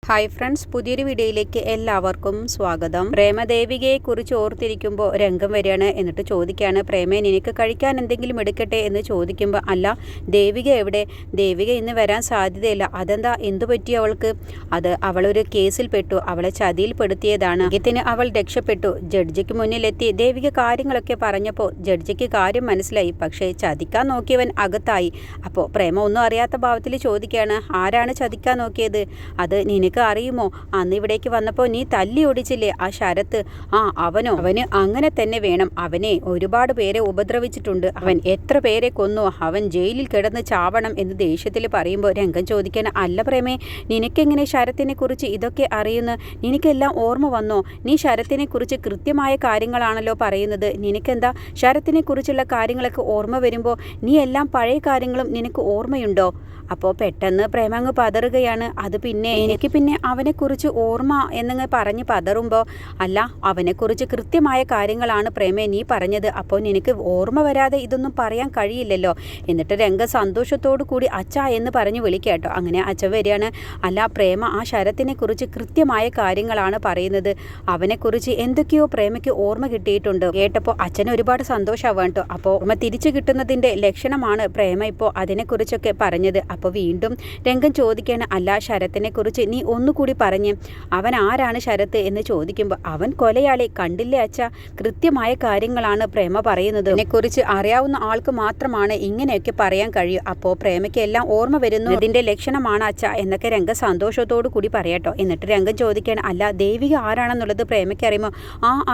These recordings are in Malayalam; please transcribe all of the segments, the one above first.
ഹായ് ഫ്രണ്ട്സ്, പുതിയൊരു വീഡിയോയിലേക്ക് എല്ലാവർക്കും സ്വാഗതം. പ്രേമദേവികയെ കുറിച്ച് ഓർത്തിരിക്കുമ്പോൾ രംഗം വരികയാണ്. എന്നിട്ട് ചോദിക്കുകയാണ്, പ്രേമേ നിനക്ക് കഴിക്കാൻ എന്തെങ്കിലും എടുക്കട്ടെ എന്ന് ചോദിക്കുമ്പോൾ, അല്ല ദേവിക എവിടെ? ദേവിക ഇന്ന് വരാൻ സാധ്യതയില്ല. അതെന്താ, എന്തു പറ്റി അവൾക്ക്? അത് അവളൊരു കേസിൽ പെട്ടു, അവളെ ചതിയിൽ പെടുത്തിയതാണ്. ഭാഗ്യത്തിന് അവൾ രക്ഷപ്പെട്ടു. ജഡ്ജിക്ക് മുന്നിലെത്തി ദേവിക കാര്യങ്ങളൊക്കെ പറഞ്ഞപ്പോൾ ജഡ്ജിക്ക് കാര്യം മനസ്സിലായി. പക്ഷേ ചതിക്കാൻ നോക്കിയവൻ അകത്തായി. അപ്പോൾ പ്രേമ ഒന്നും അറിയാത്ത ഭാവത്തിൽ ചോദിക്കുകയാണ്, ആരാണ് ചതിക്കാൻ നോക്കിയത്? അത് നിനക്ക് അറിയുമോ? അന്ന് ഇവിടേക്ക് വന്നപ്പോൾ നീ തല്ലി ഓടിച്ചില്ലേ ആ ശരത്ത്? അവനോ? അവന് അങ്ങനെ തന്നെ വേണം. അവനെ ഒരുപാട് പേരെ ഉപദ്രവിച്ചിട്ടുണ്ട്. അവൻ എത്ര പേരെ കൊന്നു. അവൻ ജയിലിൽ കിടന്ന് ചാവണം എന്ന് ദേഷ്യത്തിൽ പറയുമ്പോൾ രംഗം ചോദിക്കാൻ, അല്ല പ്രേമേ, നിനക്കെങ്ങനെ ശരത്തിനെ കുറിച്ച് ഇതൊക്കെ അറിയുന്നു? നിനക്കെല്ലാം ഓർമ്മ വന്നോ? നീ ശരത്തിനെ കുറിച്ച് കൃത്യമായ കാര്യങ്ങളാണല്ലോ പറയുന്നത്. നിനക്കെന്താ ശരത്തിനെ കുറിച്ചുള്ള കാര്യങ്ങളൊക്കെ ഓർമ്മ വരുമ്പോൾ നീ എല്ലാം പഴയ കാര്യങ്ങളും നിനക്ക് ഓർമ്മയുണ്ടോ? അപ്പോൾ പെട്ടെന്ന് പ്രേമങ്ങ് പതറുകയാണ്. അത് പിന്നെ എനിക്ക് അവനെക്കുറിച്ച് ഓർമ്മ എന്നങ്ങ് പറഞ്ഞ് പതറുമ്പോൾ, അല്ല അവനെക്കുറിച്ച് കൃത്യമായ കാര്യങ്ങളാണ് പ്രേമേ നീ പറഞ്ഞത്. അപ്പോൾ നിനക്ക് ഓർമ്മ വരാതെ ഇതൊന്നും പറയാൻ കഴിയില്ലല്ലോ. എന്നിട്ട് രംഗ സന്തോഷത്തോടു കൂടി അച്ഛ എന്ന് പറഞ്ഞ് വിളിക്കാട്ടോ. അങ്ങനെ അച്ഛൻ വരികയാണ്. അല്ല പ്രേമ ആ ശരത്തിനെ കുറിച്ച് കൃത്യമായ കാര്യങ്ങളാണ് പറയുന്നത്. അവനെക്കുറിച്ച് എന്തൊക്കെയോ പ്രേമയ്ക്ക് ഓർമ്മ കിട്ടിയിട്ടുണ്ട്. കേട്ടപ്പോൾ അച്ഛന് ഒരുപാട് സന്തോഷമാവാൻ കേട്ടോ. അപ്പോൾ ഓർമ്മ തിരിച്ചു കിട്ടുന്നതിൻ്റെ ലക്ഷണമാണ് പ്രേമ ഇപ്പോൾ അതിനെക്കുറിച്ചൊക്കെ പറഞ്ഞത്. അപ്പോൾ വീണ്ടും രംഗം ചോദിക്കുകയാണ്, അല്ല ശരത്തിനെ കുറിച്ച് നീ ഒന്നുകൂടി പറഞ്ഞ്, അവൻ ആരാണ് ശരത്ത് എന്ന് ചോദിക്കുമ്പോൾ, അവൻ കൊലയാളി. കണ്ടില്ലേ അച്ഛ, കൃത്യമായ കാര്യങ്ങളാണ് പ്രേമ പറയുന്നത്. ഇതിനെക്കുറിച്ച് അറിയാവുന്ന ആൾക്ക് മാത്രമാണ് ഇങ്ങനെയൊക്കെ പറയാൻ കഴിയും. അപ്പോൾ പ്രേമയ്ക്ക് എല്ലാം ഓർമ്മ വരുന്നു, ഇതിൻ്റെ ലക്ഷണമാണ് അച്ഛ എന്നൊക്കെ രംഗം സന്തോഷത്തോടു കൂടി പറയാട്ടോ. എന്നിട്ട് രംഗം ചോദിക്കുകയാണ്, അല്ല ദേവിക ആരാണെന്നുള്ളത് പ്രേമയ്ക്ക് അറിയുമോ?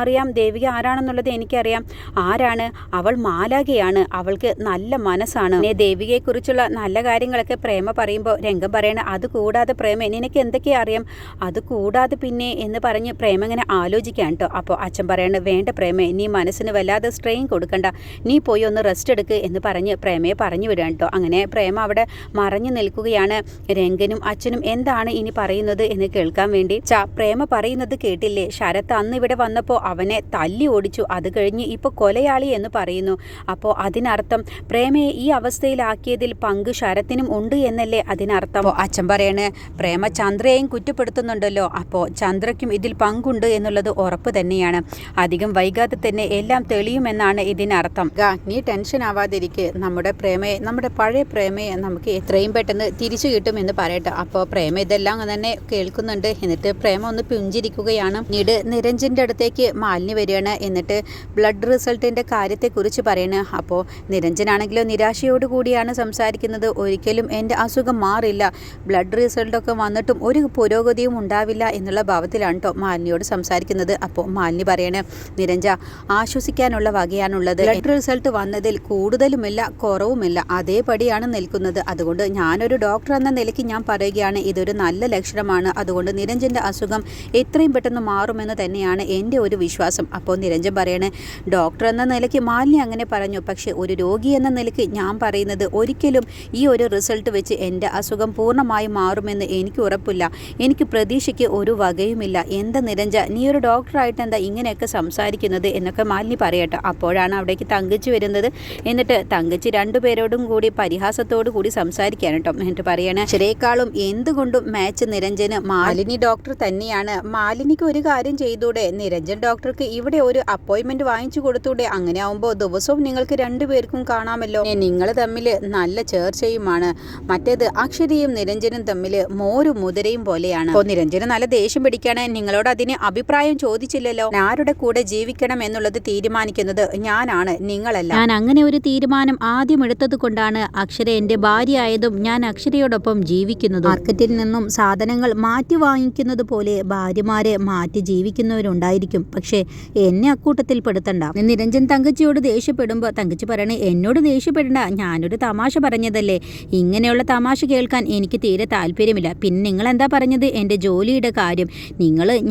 അറിയാം, ദേവിക ആരാണെന്നുള്ളത് എനിക്കറിയാം. ആരാണ്? അവൾ മാലാഖയാണ്. അവൾക്ക് നല്ല മനസ്സാണ്. ദേവികയെക്കുറിച്ചുള്ള നല്ല കാര്യങ്ങളൊക്കെ പ്രേമ പറയുമ്പോൾ രംഗം പറയണ, അത് കൂടാതെ പ്രേമ നിനക്ക് എന്തൊക്കെ അറിയാം? അത് കൂടാതെ പിന്നെ എന്ന് പറഞ്ഞ് പ്രേമ ഇങ്ങനെ ആലോചിക്കാൻ കേട്ടോ. അപ്പോൾ അച്ഛൻ പറയണ, വേണ്ട പ്രേമേ, നീ മനസ്സിന് വല്ലാതെ സ്ട്രെയിൻ കൊടുക്കണ്ട, നീ പോയി ഒന്ന് റെസ്റ്റ് എടുക്ക് എന്ന് പറഞ്ഞ് പ്രേമയെ പറഞ്ഞു വിടാൻ കേട്ടോ. അങ്ങനെ പ്രേമ അവിടെ മറഞ്ഞു നിൽക്കുകയാണ്. രംഗനും അച്ഛനും എന്താണ് ഇനി പറയുന്നത് എന്ന് കേൾക്കാൻ വേണ്ടി. പ്രേമ പറയുന്നത് കേട്ടില്ലേ? ശരത്ത് അന്ന് ഇവിടെ വന്നപ്പോൾ അവനെ തല്ലി ഓടിച്ചു, അത് കഴിഞ്ഞ് ഇപ്പോൾ കൊലയാളി എന്ന് പറയുന്നു. അപ്പോൾ അതിനർത്ഥം പ്രേമയെ ഈ അവസ്ഥയിലാക്കിയതിൽ പങ്ക് ശരത്തിനും ഉണ്ട് എന്നല്ലേ അതിനർത്ഥം? അച്ഛൻ പറയണേ, പ്രേമ ചന്ദ്രയെയും കുറ്റപ്പെടുത്തുന്നുണ്ടല്ലോ. അപ്പോൾ ചന്ദ്രയ്ക്കും ഇതിൽ പങ്കുണ്ട് എന്നുള്ളത് ഉറപ്പ് തന്നെയാണ്. അധികം വൈകാതെ തന്നെ എല്ലാം തെളിയുമെന്നാണ് ഇതിനർത്ഥം. നീ ടെൻഷൻ ആവാതിരിക്കെ, നമ്മുടെ പ്രേമയെ, നമ്മുടെ പഴയ പ്രേമയെ നമുക്ക് എത്രയും പെട്ടെന്ന് തിരിച്ചു കിട്ടുമെന്ന് പറയട്ടെ. അപ്പോൾ പ്രേമ ഇതെല്ലാം തന്നെ കേൾക്കുന്നുണ്ട്. എന്നിട്ട് പ്രേമ ഒന്ന് പുഞ്ചിരിക്കുകയാണ്. പിന്നീട് നിരഞ്ജൻ്റെ അടുത്തേക്ക് മാലിനി വരികയാണ്. എന്നിട്ട് ബ്ലഡ് റിസൾട്ടിൻ്റെ കാര്യത്തെക്കുറിച്ച് പറയണ. അപ്പോൾ നിരഞ്ജനാണെങ്കിലോ നിരാശയോടുകൂടിയാണ് സംസാരിക്കുന്നത്. ഒരിക്കലും എൻ്റെ അസുഖം മാറില്ല, ബ്ലഡ് റിസൾട്ടൊക്കെ വന്നിട്ടും ഒരു പുരോഗതിയും ഉണ്ടാവില്ല എന്നുള്ള ഭാവത്തിലാണ് കേട്ടോ മാലിനിയോട് സംസാരിക്കുന്നത്. അപ്പോൾ മാലിനി പറയണേ, നിരഞ്ജ ആശ്വസിക്കാനുള്ള വകയാണുള്ളത്. ബ്ലഡ് റിസൾട്ട് വന്നതിൽ കൂടുതലുമില്ല കുറവുമില്ല, അതേപടിയാണ് നിൽക്കുന്നത്. അതുകൊണ്ട് ഞാനൊരു ഡോക്ടർ എന്ന നിലയ്ക്ക് ഞാൻ പറയുകയാണ്, ഇതൊരു നല്ല ലക്ഷണമാണ്. അതുകൊണ്ട് നിരഞ്ജൻ്റെ അസുഖം എത്രയും പെട്ടെന്ന് മാറുമെന്ന് തന്നെയാണ് എൻ്റെ ഒരു വിശ്വാസം. അപ്പോൾ നിരഞ്ജൻ പറയണേ, ഡോക്ടർ എന്ന നിലയ്ക്ക് മാലിനി അങ്ങനെ പറഞ്ഞു, പക്ഷേ ഒരു രോഗി എന്ന നിലയ്ക്ക് ഞാൻ പറയുന്നത് ഒരിക്കലും ഈ ഒരു റിസൾട്ട് വെച്ച് എൻ്റെ അസുഖം പൂർണ്ണമായി മാറുമെന്ന് എനിക്ക് ഉറപ്പില്ല. എനിക്ക് പ്രതീക്ഷയ്ക്ക് ഒരു വകയുമില്ല. എന്താ നിരഞ്ജ, നീ ഒരു ഡോക്ടറായിട്ട് എന്താ ഇങ്ങനെയൊക്കെ സംസാരിക്കുന്നത് എന്നൊക്കെ മാലിനി പറയട്ടെ. അപ്പോഴാണ് അവിടേക്ക് തങ്കച്ചി വരുന്നത്. എന്നിട്ട് തങ്കച്ചി രണ്ടുപേരോടും കൂടി പരിഹാസത്തോടു കൂടി സംസാരിക്കാൻ കേട്ടോ. എന്നിട്ട് പറയണേ, ശരിയേക്കാളും എന്തുകൊണ്ടും മാച്ച് നിരഞ്ജന് മാലിനി ഡോക്ടർ തന്നെയാണ്. മാലിനിക്ക് ഒരു കാര്യം ചെയ്തൂടെ? നിരഞ്ജൻ ഡോക്ടർക്ക് ഇവിടെ ഒരു അപ്പോയിൻമെന്റ് വാങ്ങിച്ചു കൊടുത്തൂടെ? അങ്ങനെ ആവുമ്പോൾ ദിവസവും നിങ്ങൾക്ക് രണ്ടുപേർക്കും കാണാമല്ലോ. നിങ്ങൾ തമ്മിൽ നല്ല ചേർച്ചയുമാണ്. മറ്റേത് അക്ഷരയും നിരഞ്ജനും തമ്മിൽ മോരും മുതിരയും പോലെയാണ്. അപ്പോൾ നിരഞ്ജന് നല്ല ദേഷ്യം പിടിക്കാണ്. നിങ്ങളോട് അതിന് അഭിപ്രായം ചോദിച്ചില്ലല്ലോ. ആരുടെ കൂടെ ജീവിക്കണം എന്നുള്ളത് തീരുമാനിക്കുന്നത് ഞാനാണ്, നിങ്ങളല്ല. ഞാൻ അങ്ങനെ ഒരു തീരുമാനം ആദ്യം എടുത്തത് കൊണ്ടാണ് അക്ഷര എൻ്റെ ഭാര്യ ആയതും ഞാൻ അക്ഷരയോടൊപ്പം ജീവിക്കുന്നത്. മാർക്കറ്റിൽ നിന്നും സാധനങ്ങൾ മാറ്റി വാങ്ങിക്കുന്നത് പോലെ ഭാര്യമാരെ മാറ്റി ജീവിക്കുന്നവരുണ്ടായിരിക്കും, പക്ഷേ എന്നെ അക്കൂട്ടത്തിൽ പെടുത്തണ്ട. നിരഞ്ജൻ തങ്കച്ചിയോട് ദേഷ്യപ്പെടുമ്പോൾ തങ്കച്ചി പറയണേ, എന്നോട് ദേഷ്യപ്പെടണ്ട, ഞാനൊരു തമാശ പറഞ്ഞതല്ലേ. ഇങ്ങനെയുള്ള തമാശ കേൾക്കാൻ എനിക്ക് തീരെ താല്പര്യമില്ല. പിന്നെ നിങ്ങൾ എന്താ പറഞ്ഞത്? എൻ്റെ ജോലിയുടെ കാര്യം.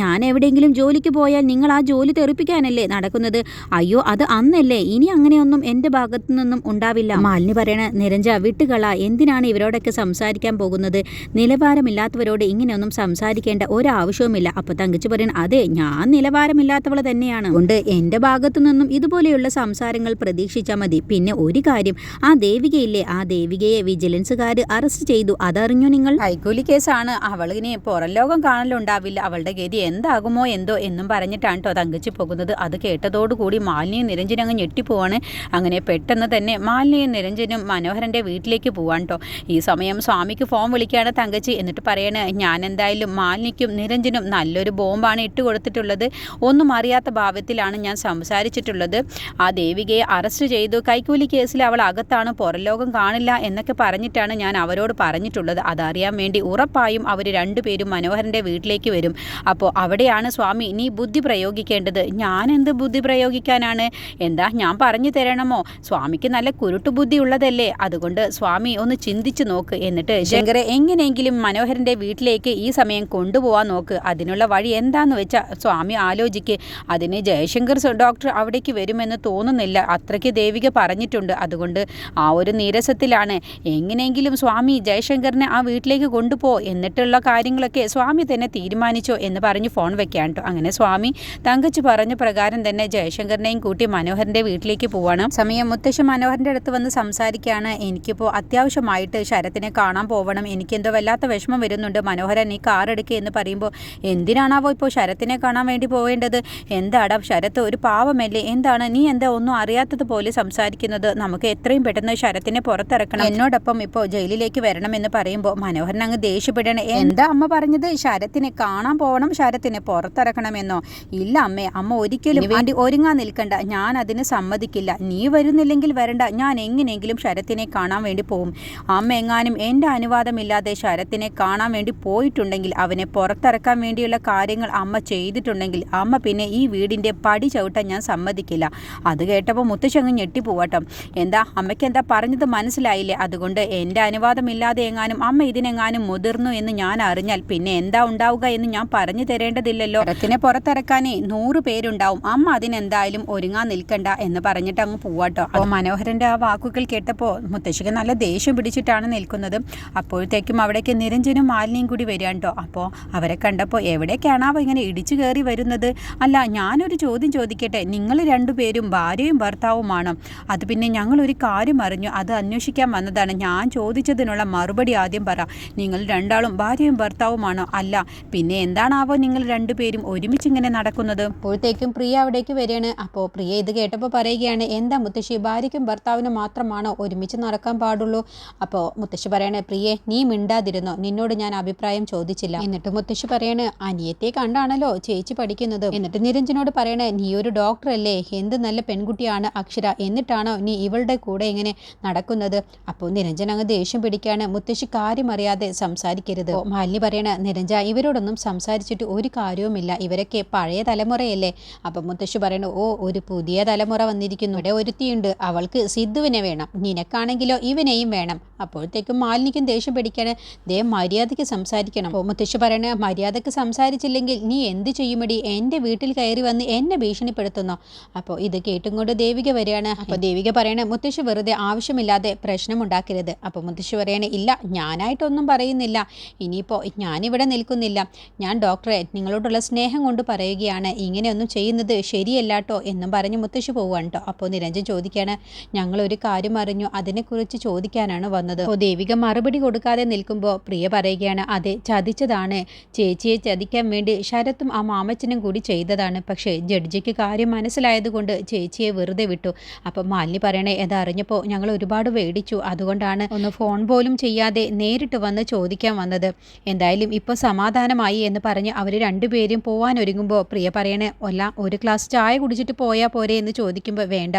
ഞാൻ എവിടെയെങ്കിലും ജോലിക്ക് പോയാൽ നിങ്ങൾ ആ ജോലി തെറിപ്പിക്കാനല്ലേ നടക്കുന്നത്? അയ്യോ, അത് അന്നല്ലേ, ഇനി അങ്ങനെയൊന്നും എൻ്റെ ഭാഗത്തു നിന്നും ഉണ്ടാവില്ല. മാലിനി പറയണ, നിരഞ്ജ വിട്ടുകള, എന്തിനാണ് ഇവരോടൊക്കെ സംസാരിക്കാൻ പോകുന്നത്? നിലവാരമില്ലാത്തവരോട് ഇങ്ങനെയൊന്നും സംസാരിക്കേണ്ട ഒരാവശ്യവുമില്ല. അപ്പോൾ തങ്കച്ചി പറയണ, അതെ, ഞാൻ നിലവാരമില്ലാത്തവൾ തന്നെയാണ്. അതുകൊണ്ട് എൻ്റെ ഭാഗത്തു നിന്നും ഇതുപോലെയുള്ള സംസാരങ്ങൾ പ്രതീക്ഷിച്ചാൽ മതി. പിന്നെ ഒരു കാര്യം, ആ ദേവികയില്ലേ, ആ ദേവികയെ വിജിലൻസ് പോലീസുകാർ അറസ്റ്റ് ചെയ്തു. അതറിഞ്ഞു നിങ്ങൾ? കൈക്കൂലി കേസാണ്, അവളിനി പുറം ലോകം കാണലുണ്ടാവില്ല, അവളുടെ ഗതി എന്താകുമോ എന്തോ എന്നും പറഞ്ഞിട്ടാണ് കേട്ടോ തങ്കച്ചി പോകുന്നത്. അത് കേട്ടതോടുകൂടി മാലിനിയും നിരഞ്ജനും അങ്ങ് ഞെട്ടിപ്പോവാണ്. അങ്ങനെ പെട്ടെന്ന് തന്നെ മാലിനിയും നിരഞ്ജനും മനോഹരൻ്റെ വീട്ടിലേക്ക് പോവാൻ കേട്ടോ. ഈ സമയം സ്വാമിക്ക് ഫോൺ വിളിക്കുകയാണ് തങ്കച്ചി. എന്നിട്ട് പറയണേ, ഞാൻ എന്തായാലും മാലിനിക്കും നിരഞ്ജനും നല്ലൊരു ബോംബാണ് ഇട്ട് കൊടുത്തിട്ടുള്ളത്, ഒന്നും അറിയാത്ത ഭാവത്തിലാണ് ഞാൻ സംസാരിച്ചിട്ടുള്ളത്. ആ ദേവികയെ അറസ്റ്റ് ചെയ്തു, കൈക്കൂലി കേസിൽ അവൾ അകത്താണ്, പുറം ലോകം കാണില്ല എന്നൊക്കെ പറഞ്ഞിട്ടാണ് ഞാൻ അവരോട് പറഞ്ഞിട്ടുള്ളത്. അതറിയാൻ വേണ്ടി ഉറപ്പായും അവർ രണ്ടുപേരും മനോഹരൻ്റെ വീട്ടിലേക്ക് വരും. അപ്പോൾ അവിടെയാണ് സ്വാമി നീ ബുദ്ധി പ്രയോഗിക്കേണ്ടത്. ഞാൻ എന്ത് ബുദ്ധി പ്രയോഗിക്കാനാണ്? എന്താ ഞാൻ പറഞ്ഞു തരണമോ? സ്വാമിക്ക് നല്ല കുരുട്ടു ബുദ്ധി ഉള്ളതല്ലേ, അതുകൊണ്ട് സ്വാമി ഒന്ന് ചിന്തിച്ചു നോക്ക്. എന്നിട്ട് ശങ്കരെ എങ്ങനെയെങ്കിലും മനോഹരൻ്റെ വീട്ടിലേക്ക് ഈ സമയം കൊണ്ടുപോകാൻ നോക്ക്. അതിനുള്ള വഴി എന്താന്ന് വെച്ചാൽ സ്വാമി ആലോചിക്ക്. അതിന് ജയശങ്കർ ഡോക്ടർ അവിടേക്ക് വരുമെന്ന് തോന്നുന്നില്ല, അത്രയ്ക്ക് ദേവിക പറഞ്ഞിട്ടുണ്ട്. അതുകൊണ്ട് ആ ഒരു നീരസത്തിലാണ്. എങ്ങനെയെങ്കിലും സ്വാമി ജയശങ്കറിനെ ആ വീട്ടിലേക്ക് കൊണ്ടുപോ, എന്നിട്ടുള്ള കാര്യങ്ങളൊക്കെ സ്വാമി തന്നെ തീരുമാനിച്ചോ എന്ന് പറഞ്ഞ് ഫോൺ വെക്കാൻ കേട്ടോ. അങ്ങനെ സ്വാമി തങ്കച്ചി പറഞ്ഞ പ്രകാരം തന്നെ ജയശങ്കറിനെയും കൂട്ടി മനോഹരൻ്റെ വീട്ടിലേക്ക് പോവാണ്. സമയം മുത്തശ്ശി മനോഹരൻ്റെ അടുത്ത് വന്ന് സംസാരിക്കുകയാണ്. എനിക്കിപ്പോൾ അത്യാവശ്യമായിട്ട് ശരത്തിനെ കാണാൻ പോവണം, എനിക്കെന്തോ വല്ലാത്ത വിഷമം വരുന്നുണ്ട്. മനോഹരൻ നീ കാർ എടുക്കുക എന്ന് പറയുമ്പോൾ എന്തിനാണാവോ ഇപ്പോൾ ശരത്തിനെ കാണാൻ വേണ്ടി പോവേണ്ടത്? എന്താടാ ശരത്ത് ഒരു പാവമല്ലേ, എന്താണ് നീ എന്താ ഒന്നും അറിയാത്തതുപോലെ സംസാരിക്കുന്നത്? നമുക്ക് എത്രയും പെട്ടെന്ന് ശരത്തിനെ പുറത്തിറക്കണം, എന്നോടൊപ്പം ഇപ്പോൾ ജയിലിലേക്ക് വരണമെന്ന് പറയുമ്പോൾ മനോഹരൻ അങ്ങ് ദേഷ്യപ്പെടണേ. എന്താ അമ്മ പറഞ്ഞത്? ശരത്തിനെ കാണാൻ പോകണം, ശരത്തിനെ പുറത്തിറക്കണമെന്നോ? ഇല്ല അമ്മേ, അമ്മ ഒരിക്കലും വേണ്ടി ഒരുങ്ങാൻ നിൽക്കണ്ട, ഞാൻ അതിന് സമ്മതിക്കില്ല. നീ വരുന്നില്ലെങ്കിൽ വരണ്ട, ഞാൻ എങ്ങനെയെങ്കിലും ശരത്തിനെ കാണാൻ വേണ്ടി പോകും. അമ്മ എങ്ങാനും എൻ്റെ അനുവാദമില്ലാതെ ശരത്തിനെ കാണാൻ വേണ്ടി പോയിട്ടുണ്ടെങ്കിൽ, അവനെ പുറത്തിറക്കാൻ വേണ്ടിയുള്ള കാര്യങ്ങൾ അമ്മ ചെയ്തിട്ടുണ്ടെങ്കിൽ, അമ്മ പിന്നെ ഈ വീടിൻ്റെ പടി ചവിട്ടാൻ ഞാൻ സമ്മതിക്കില്ല. അത് കേട്ടപ്പോൾ മുത്തശ്ശി അങ്ങ് ഞെട്ടിപ്പോവാട്ടോ. എന്താ അമ്മയ്ക്ക് എന്താ പറഞ്ഞത് മനസ്സിലായില്ലേ? അതുകൊണ്ട് എൻ്റെ അനുവാദമില്ലാതെ എങ്ങാനും അമ്മ ഇതിനെങ്ങാനും മുതിർന്നു എന്ന് ഞാൻ അറിഞ്ഞാൽ പിന്നെ എന്താ ഉണ്ടാവുക എന്ന് ഞാൻ പറഞ്ഞു തരേണ്ടതില്ലല്ലോ. ശരത്തിനെ പുറത്തിറക്കാനേ 100 പേരുണ്ടാവും, അമ്മ അതിനെന്തായാലും ഒരുങ്ങാൻ നിൽക്കണ്ട എന്ന് പറഞ്ഞിട്ട് അങ്ങ് പോവാട്ടോ. അപ്പോൾ മനോഹരൻ്റെ ആ വാക്കുകൾ കേട്ടപ്പോൾ മുത്തശ്ശിക്ക് നല്ല ദേഷ്യം പിടിച്ചിട്ടാണ് നിൽക്കുന്നത്. അപ്പോഴത്തേക്കും അവിടേക്ക് നിരഞ്ജനും മാലിനിയും കൂടി വരികയാണ് കേട്ടോ. അപ്പോൾ അവരെ കണ്ടപ്പോൾ എവിടേക്കാണാവോ ഇങ്ങനെ ഇടിച്ചു കയറി വരുന്നത്? അല്ല, ഞാനൊരു ചോദ്യം ചോദിക്കട്ടെ, നിങ്ങൾ രണ്ടുപേരും ഭാര്യയും ഭർത്താവുമാണോ? അത് പിന്നെ ഞങ്ങളൊരു കാര്യം അറിഞ്ഞു, അത് അന്വേഷിക്കാൻ വന്നതാണ്. ഞാൻ ചോദിച്ചതിനുള്ള മറുപടി ആദ്യം പറ. നിങ്ങൾ രണ്ടാളും ഭാര്യയും ഭർത്താവുമാണോ? അല്ല, പിന്നെ എന്താണാവോ നിങ്ങൾ രണ്ടുപേരും ഒരുമിച്ച് ഇങ്ങനെ നടക്കുന്നത്? അപ്പോഴത്തേക്കും പ്രിയ അവിടേക്ക് വരികയാണ്. അപ്പോൾ പ്രിയ ഇത് കേട്ടപ്പോൾ പറയുകയാണ്, എന്താ മുത്തശ്ശി, ഭാര്യയ്ക്കും ഭർത്താവിനും മാത്രമാണോ ഒരുമിച്ച് നടക്കാൻ പാടുള്ളൂ? അപ്പോൾ മുത്തശ്ശി പറയണേ, പ്രിയെ നീ മിണ്ടാതിരുന്നോ, നിന്നോട് ഞാൻ അഭിപ്രായം ചോദിച്ചില്ല. എന്നിട്ട് മുത്തശ്ശി പറയണേ, അനിയത്തെ കണ്ടാണല്ലോ ചേച്ചി പഠിക്കുന്നത്. എന്നിട്ട് നിരഞ്ജനോട് പറയണേ, നീ ഒരു ഡോക്ടർ അല്ലേ, എന്ത് നല്ല പെൺകുട്ടിയാണ് അക്ഷര, എന്നിട്ടാണോ നീ ഇവളുടെ കൂടെ ഇങ്ങനെ നടക്കുന്നത്? അപ്പോൾ നിരഞ്ജൻ അങ്ങ് ദേഷ്യം പിടിക്കാണ്. മുത്തശ്ശി കാര്യം അറിയാതെ സംസാരിക്കരുത്. മാലിനി പറയണ, നിരഞ്ജ ഇവരോടൊന്നും സംസാരിച്ചിട്ട് ഒരു കാര്യവുമില്ല, ഇവരൊക്കെ പഴയ തലമുറയല്ലേ. അപ്പം മുത്തശ്ശി പറയണ, ഓ ഒരു പുതിയ തലമുറ വന്നിരിക്കുന്നു, ഇവിടെ ഒരുത്തിയുണ്ട്, അവൾക്ക് സിദ്ധുവിനെ വേണം, നിനക്കാണെങ്കിലോ ഇവനെയും വേണം. അപ്പോഴത്തേക്കും മാലിനിക്കും ദേഷ്യം പിടിക്കാണ്. ദേ മര്യാദയ്ക്ക് സംസാരിക്കണം. അപ്പോൾ മുത്തശ്ശി പറയണ, മര്യാദയ്ക്ക് സംസാരിച്ചില്ലെങ്കിൽ നീ എന്ത് ചെയ്യുമടി, എൻ്റെ വീട്ടിൽ കയറി വന്ന് എന്നെ ഭീഷണിപ്പെടുത്തുന്നോ? അപ്പോൾ ഇത് കേട്ടും കൊണ്ട് ദേവിക വരികയാണ്. അപ്പോൾ ദേവിക പറയണ, മുത്തശ്ശി വെറുതെ ആവശ്യമില്ലാതെ പ്രശ്നമുണ്ടാക്കരുത്. അപ്പോൾ മുത്തശ്ശി പറയണ, ഇല്ല ഞാനായിട്ടൊന്നും പറയുന്നില്ല, ഇനിയിപ്പോൾ ഞാനിവിടെ നിൽക്കുന്നില്ല, ഞാൻ ഡോക്ടറെ നിങ്ങളോടുള്ള സ്നേഹം കൊണ്ട് പറയുകയാണ്, ഇങ്ങനെയൊന്നും ചെയ്യുന്നത് ശരിയല്ലാട്ടോ എന്നും പറഞ്ഞ് മുത്തശ്ശി പോവുകയാണ് കേട്ടോ. അപ്പോൾ നിരഞ്ജൻ ചോദിക്കുകയാണ്, ഞങ്ങളൊരു കാര്യം അറിഞ്ഞു, അതിനെക്കുറിച്ച് ചോദിക്കാനാണ് വന്നത്. അപ്പോൾ ദേവിക മറുപടി കൊടുക്കാതെ നിൽക്കുമ്പോൾ പ്രിയ പറയുകയാണ്, അതെ ചതിച്ചതാണ്, ചേച്ചിയെ ചതിക്കാൻ വേണ്ടി ശരത്തും ആ മാമച്ചനും കൂടി ചെയ്തതാണ്. പക്ഷേ ജഡ്ജിക്ക് കാര്യം മനസ്സിലായതുകൊണ്ട് ചേച്ചിയെ വെറുതെ വിട്ടു. അപ്പം മാലിനി പറയണേ, അതറിഞ്ഞപ്പോൾ ഞങ്ങൾ ഒരുപാട് വേടിച്ചു, അതുകൊണ്ടാണ് ഒന്ന് ഫോൺ പോലും ചെയ്യാതെ നേരിട്ട് വന്ന് ചോദിക്കാൻ വന്നത്. എന്തായാലും ഇപ്പോൾ സമാധാനമായി എന്ന് പറഞ്ഞ് അവർ രണ്ടുപേരും പോവാൻ ഒരുങ്ങുമ്പോൾ പ്രിയ പറയണേ, അല്ല ഒരു ഗ്ലാസ് ചായ കുടിച്ചിട്ട് പോയാൽ പോരെ എന്ന് ചോദിക്കുമ്പോൾ വേണ്ട,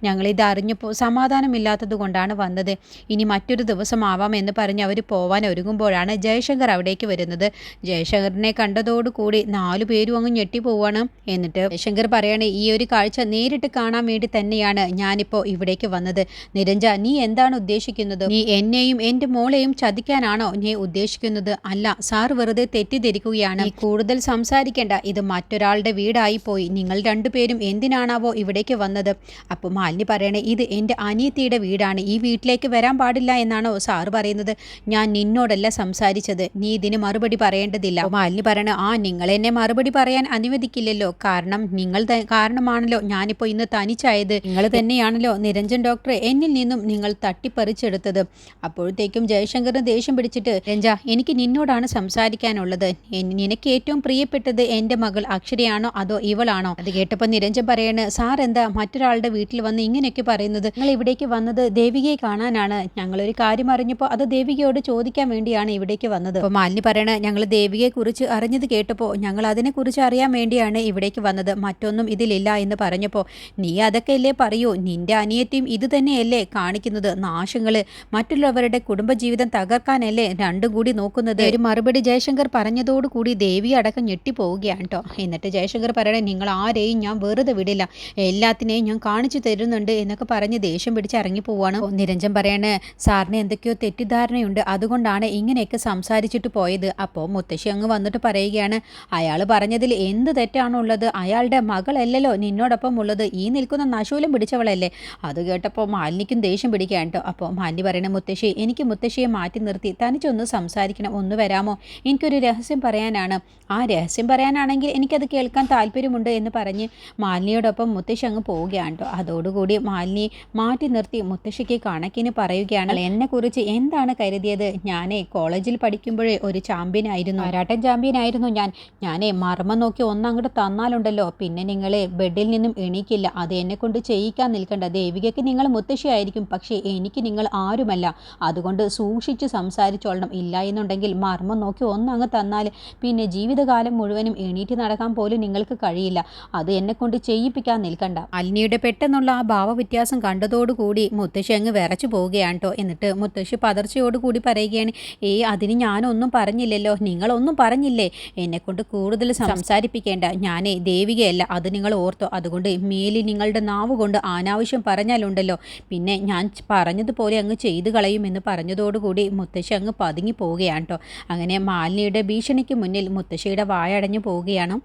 ഞങ്ങളിത് അറിഞ്ഞപ്പോൾ സമാധാനമില്ലാത്തത് കൊണ്ടാണ് വന്നത്, ഇനി മറ്റൊരു ദിവസം ആവാം എന്ന് പറഞ്ഞ് അവർ പോവാൻ ഒരുങ്ങുമ്പോഴാണ് ജയശങ്കർ അവിടേക്ക് വരുന്നത്. ജയശങ്കറിനെ കണ്ടതോടുകൂടി 4 പേരും അങ്ങ് ഞെട്ടിപ്പോവാണ്. എന്നിട്ട് ജയശങ്കർ പറയണേ, ഈ ഒരു കാഴ്ച നേരിട്ട് കാണാൻ വേണ്ടി തന്നെയാണ് ഞാനിപ്പോൾ ഇവിടേക്ക് വന്നത്. നിരഞ്ജ നീ എന്താണ് ഉദ്ദേശിക്കുന്നത്? നീ എന്നെയും എൻ്റെ മോളെയും ചതിക്കാനാണോ നീ ഉദ്ദേശിക്കുന്നത്? അല്ല സാർ വെറുതെ തെറ്റിദ്ധരിക്കുകയാണ്, നീ കൂടുതൽ സംസാരിക്കേണ്ട, ഇത് മറ്റൊരാളുടെ വീടായി പോയി, നിങ്ങൾ രണ്ടുപേരും എന്തിനാണാവോ ഇവിടേക്ക് വന്നത്? അപ്പോൾ മാലിനി പറയണേ, ഇത് എൻ്റെ അനിയത്തിയുടെ വീടാണ്, ഈ വീട്ടിലേക്ക് വരാൻ പാടില്ല എന്നാണോ സാറ് പറയുന്നത്? ഞാൻ നിന്നോടല്ല സംസാരിച്ചത്, നീ ഇതിന് മറുപടി പറയേണ്ടതില്ല. മാലിനി പറയണ, ആ നിങ്ങൾ എന്നെ മറുപടി പറയാൻ അനുവദിക്കില്ലല്ലോ, കാരണം നിങ്ങൾ കാരണമാണല്ലോ ഞാനിപ്പോൾ ഇന്ന് തനിച്ചായത്, നിങ്ങൾ തന്നെയാണല്ലോ നിരഞ്ജൻ ഡോക്ടറെ എന്നിൽ നിന്നും നിങ്ങൾ തട്ടിപ്പറിച്ചെടുത്തത്. അപ്പോഴത്തേക്കും ജയശങ്കറിന് ദേഷ്യം പിടിച്ചിട്ട് രഞ്ജ, എനിക്ക് നിന്നോടാണ് സംസാരിക്കാനുള്ളത്. നിനക്ക് ഏറ്റവും പ്രിയപ്പെട്ടത് എൻ്റെ മകൾ അക്ഷരയാണോ അതോ ഇവളാണോ? അത് കേട്ടപ്പോൾ നിരഞ്ജൻ പറയാണ്, സാർ എന്താ മറ്റൊരാളുടെ വീട്ടിൽ വന്ന് ഇങ്ങനെയൊക്കെ പറയുന്നത്? ഞങ്ങൾ ഇവിടേക്ക് വന്നത് ദേവികയെ കാണാനാണ്. ഞങ്ങളൊരു കാര്യം അറിഞ്ഞപ്പോൾ അത് ദേവികയോട് ചോദിക്കാൻ വേണ്ടിയാണ് ഇവിടേക്ക് വന്നത്. അപ്പോൾ മാലിനി പറയണ, ഞങ്ങൾ ദേവികയെ കുറിച്ച് അറിഞ്ഞത് കേട്ടപ്പോൾ ഞങ്ങൾ അതിനെക്കുറിച്ച് അറിയാൻ വേണ്ടിയാണ് ഇവിടേക്ക് വന്നത്, മറ്റൊന്നും ഇതിലില്ല എന്ന് പറഞ്ഞപ്പോൾ നീ അതൊക്കെ അല്ലേ പറയൂ, നിന്റെ അനിയത്തിയും ഇത് തന്നെയല്ലേ കാണിക്കുന്നത്? നാശങ്ങള് മറ്റുള്ളവരുടെ കുടുംബജീവിതം തകർക്കാനല്ലേ രണ്ടും കൂടി നോക്കുന്നത്? ഒരു മറുപടി ജയശങ്കർ പറഞ്ഞതോടുകൂടി ദേവി അടക്കം ഞെട്ടിപ്പോവുകയാണ് കേട്ടോ. എന്നിട്ട് ജയശങ്കർ പറയണേ, നിങ്ങൾ ആരെയും ഞാൻ വെറുതെ വിടില്ല, എല്ലാത്തിനെയും ഞാൻ കാണിച്ചു തരുന്നുണ്ട് എന്നൊക്കെ പറഞ്ഞ് ദേഷ്യം പിടിച്ച് ഇറങ്ങി പോവാണ്. നിരഞ്ജൻ പറയാണ്, സാറിന് എന്തൊക്കെയോ തെറ്റിദ്ധാരണയുണ്ട്, അതുകൊണ്ടാണ് ഇങ്ങനെയൊക്കെ സംസാരിച്ചിട്ട് പോയത്. അപ്പോൾ മുത്തശ്ശി അങ്ങ് വന്നിട്ട് പറയുകയാണ്, അയാൾ പറഞ്ഞതിൽ എന്ത് തെറ്റാണുള്ളത്? അയാളുടെ മകളല്ലല്ലോ നിന്നോടൊപ്പം ഉള്ളത്, ഈ നിൽക്കുന്ന നശൂലം പിടിച്ചവളല്ലേ? അത് കേട്ടപ്പോൾ മാലിനിക്കും ദേഷ്യം പിടിക്കുകയാണ് കേട്ടോ. അപ്പോൾ മാലിനി പറയണ, മുത്തശ്ശി, എനിക്ക് മുത്തശ്ശിയെ മാറ്റി നിർത്തി തനിച്ചൊന്ന് സംസാരിക്കണം, ഒന്ന് വരാമോ? എനിക്കൊരു രഹസ്യം പറയാനാണ്. ആ രഹസ്യം പറയാനാണെങ്കിൽ എനിക്കത് കേൾക്കാൻ താല്പര്യമുണ്ട് എന്ന് പറഞ്ഞ് മാലിനിയോടൊപ്പം മുത്തശ്ശി അങ്ങ് പോവുകയാണ് കേട്ടോ. അതോടുകൂടി മാലിനി മാറ്റി നിർത്തി മുത്തശ്ശിക്ക് കണക്കിന് പറയുകയാണ്, എന്നെക്കുറിച്ച് എന്താണ് കരുതിയത്? ഞാനേ കോളേജിൽ പഠിക്കുമ്പോഴേ ഒരു ചാമ്പ്യനായിരുന്നു, മാരാട്ടൻ ചാമ്പ്യനായിരുന്നു ഞാനേ മർമ്മം നോക്കി ഒന്നങ്ങോട്ട് തന്നാലുണ്ടല്ലോ പിന്നെ നിങ്ങളെ ബെഡിൽ നിന്നും എണീക്കില്ല. അത് എന്നെ കൊണ്ട് ചെയ്യിക്കാൻ നിൽക്കണ്ട. ദേവികയ്ക്ക് നിങ്ങൾ മുത്തശ്ശിയായിരിക്കും, പക്ഷേ എനിക്ക് നിങ്ങൾ ആരുമല്ല. അതുകൊണ്ട് സൂക്ഷിച്ച് സംസാരിച്ചോളണം. ഇല്ല എന്നുണ്ടെങ്കിൽ മർമ്മം നോക്കി ഒന്നങ്ങ് തന്നാൽ പിന്നെ ജീവിതകാലം മുഴുവനും എണീറ്റ് നടക്കാൻ പോലും നിങ്ങൾക്ക് കഴിയില്ല. അത് എന്നെ കൊണ്ട് ചെയ്യിപ്പിക്കാൻ നിൽക്കണ്ട. അലിനിയുടെ പെട്ടെന്നുള്ള ആ ഭാവവ്യത്യാസം കണ്ടതോടുകൂടി മുത്തശ്ശി അങ്ങ് വിറച്ചു പോവുകയാണ് കേട്ടോ. എന്നിട്ട് മുത്തശ്ശി പതർച്ചയോടുകൂടി പറയുകയാണ്, അതിന് ഞാനൊന്നും പറഞ്ഞില്ലല്ലോ, നിങ്ങളൊന്നും പറഞ്ഞില്ലേ? എന്നെക്കൊണ്ട് കൂടുതൽ സംസാരിപ്പിക്കേണ്ട. ഞാനേ ദേവികയല്ല, അത് നിങ്ങൾ ഓർത്തോ. അതുകൊണ്ട് മേലിൽ നിങ്ങളുടെ നാവ് കൊണ്ട് അനാവശ്യം പറഞ്ഞാലുണ്ടല്ലോ പിന്നെ ഞാൻ പറഞ്ഞതുപോലെ അങ്ങ് ചെയ്തു കളയുമെന്ന് പറഞ്ഞതോടുകൂടി മുത്തശ്ശി അങ്ങ് പതുങ്ങി പോവുകയാണ് കേട്ടോ. അങ്ങനെ മാലിനിയുടെ ഭീഷണിക്ക് മുന്നിൽ മുത്തശ്ശിയുടെ വായടഞ്ഞു പോവുകയാണ്.